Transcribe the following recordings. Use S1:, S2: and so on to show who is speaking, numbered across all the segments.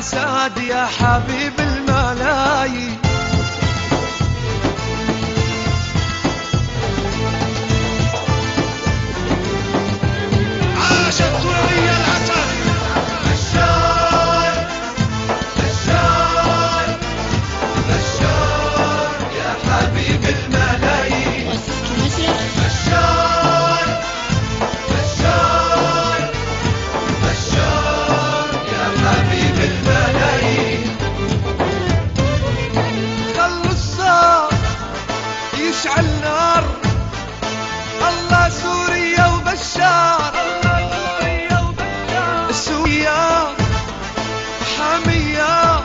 S1: الأسد يا حبيب الملايين. عاشت سوريا الأسد بشار بشار بشار يا حبيب الملايين. بشار بشار بشار يا حبيب الملايين. خلوا الصار يشعل نار، الله سوريا وبشار، سوريا حامية،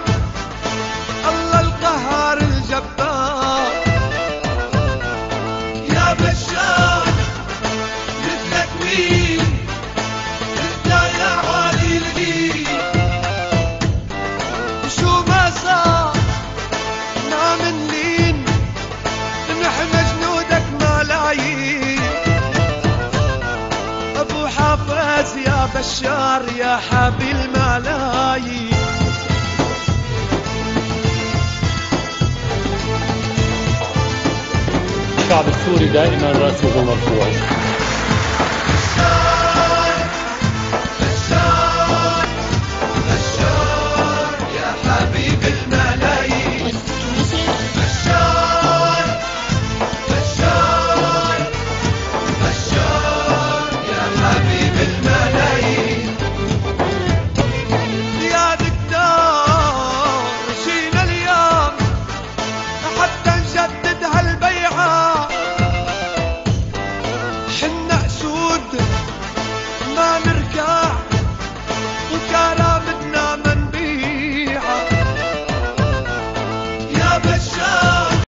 S1: الله القهار الجبار. يا بشار مثلك مين انت يا عالي الدين. شو ما صار ما منلين، نحن جنودك ملايين. ابو حافظ يا بشار يا حبي الملايين.
S2: الشعب السوري دائما رأسه مرفوع.